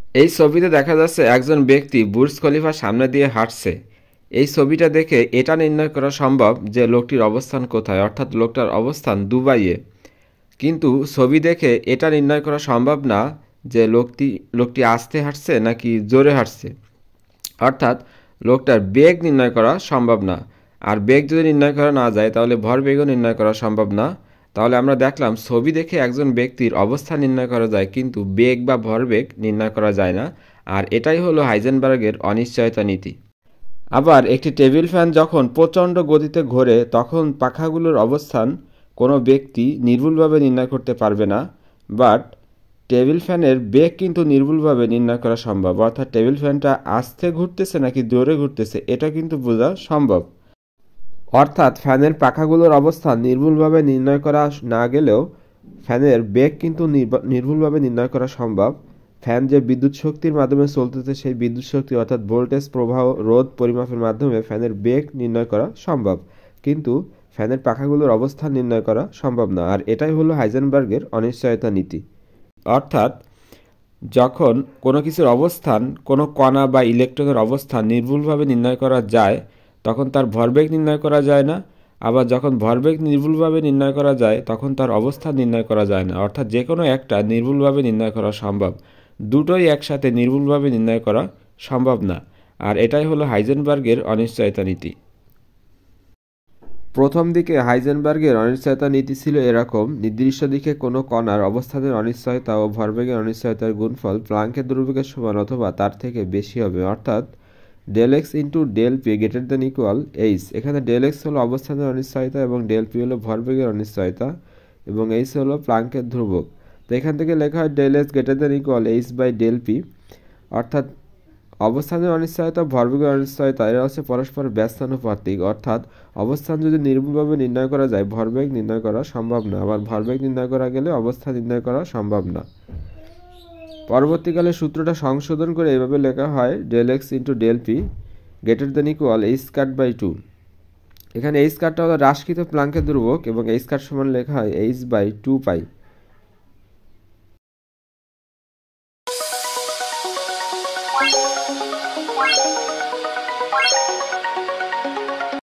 এই ছবিতে দেখা যাচ্ছে একজন ব্যক্তি বুর্জ খলিফার সামনে দিয়ে হাঁটছে। এই ছবিটা দেখে এটা নির্ণয় করা সম্ভব যে লোকটির অবস্থান কোথায়, অর্থাৎ লোকটার অবস্থান দুবাইয়ে। কিন্তু ছবি দেখে এটা নির্ণয় করা সম্ভব না যে লোকটি আস্তে হাঁটছে নাকি জোরে হাঁটছে। অর্থাৎ লোকটার বেগ নির্ণয় করা সম্ভব না। আর বেগ যদি নির্ণয় করা না যায় তাহলে ভরবেগও নির্ণয় করা সম্ভব না। তাহলে আমরা দেখলাম ছবি দেখে একজন ব্যক্তির অবস্থান নির্ণয় করা যায় কিন্তু বেগ বা ভরবেগ নির্ণয় করা যায় না। আর এটাই হলো হাইজেনবার্গের অনিশ্চয়তা নীতি। আবার একটি টেবিল ফ্যান যখন প্রচণ্ড গতিতে ঘোরে তখন পাখাগুলোর অবস্থান কোনো ব্যক্তি নির্ভুলভাবে নির্ণয় করতে পারবে না। বাট টেবিল ফ্যানের বেগ কিন্তু নির্ভুলভাবে নির্ণয় করা সম্ভব, অর্থাৎ টেবিল ফ্যানটা আস্তে ঘুরতেছে নাকি জোরে ঘুরতেছে এটা কিন্তু বোঝা সম্ভব। অর্থাৎ ফ্যানের পাখাগুলোর অবস্থান নির্ভুলভাবে নির্ণয় করা না গেলেও ফ্যানের বেগ কিন্তু নির্ভুলভাবে নির্ণয় করা সম্ভব। ফ্যান যে বিদ্যুৎ শক্তির মাধ্যমে চলতেছে সেই বিদ্যুৎ শক্তি অর্থাৎ ভোল্টেজ প্রবাহ রোধ পরিমাপের মাধ্যমে ফ্যানের বেগ নির্ণয় করা সম্ভব, কিন্তু ফ্যানের পাখাগুলোর অবস্থান নির্ণয় করা সম্ভব না। আর এটাই হলো হাইজেনবার্গের অনিশ্চয়তা নীতি। অর্থাৎ যখন কোনো কিছুর অবস্থান, কোনো কণা বা ইলেকট্রনের অবস্থান নির্ভুলভাবে নির্ণয় করা যায় তখন তার ভরবেগ নির্ণয় করা যায় না। আবার যখন ভরবেগ নির্ভুলভাবে নির্ণয় করা যায় তখন তার অবস্থান নির্ণয় করা যায় না। অর্থাৎ যে কোনো একটা নির্ভুলভাবে নির্ণয় করা সম্ভব, দুটোই একসাথে নির্ভুলভাবে নির্ণয় করা সম্ভব না। আর এটাই হলো হাইজেনবার্গের অনিশ্চয়তা নীতি। প্রথম দিকে হাইজেনবার্গের অনিশ্চয়তা নীতি ছিল এরকম: নির্দিষ্ট দিকে কোনো কণার অবস্থানের অনিশ্চয়তা ও ভরবেগের অনিশ্চয়তার গুণফল প্লাঙ্কের দুর্ভোগের সমান অথবা তার থেকে বেশি হবে, অর্থাৎ del x into del p greater than equal h. এখানে ডেল এক্স হলো অবস্থানের অনিশ্চয়তা এবং ডেল পি হলো ভরবেগের অনিশ্চয়তা এবং এইচ হলো প্লাঙ্কের ধ্রুবক। তো এখান থেকে লেখা হয় del x greater than equal h by del p. অর্থাৎ অবস্থানের অনিশ্চয়তা ভরবেগের অনিশ্চয়তা এরা হচ্ছে পরস্পর ব্যস্তানুপাতিক। অর্থাৎ অবস্থান যদি নির্ভুলভাবে নির্ণয় করা যায় ভরবেগ নির্ণয় করা সম্ভব না, আবার ভরবেগ নির্ণয় করা গেলে অবস্থান নির্ণয় করা সম্ভব না। পরবর্তীকালে সূত্রটা সংশোধন করে এভাবে লেখা হয় del x into del p greater than equal h square by two. এখানে এইচ স্কয়ারটা হলো হ্রাসকৃত প্লাঙ্কের ধ্রুবক এবং এইচ স্কয়ার সমান লেখা হয় এইচ বাই টু পাই।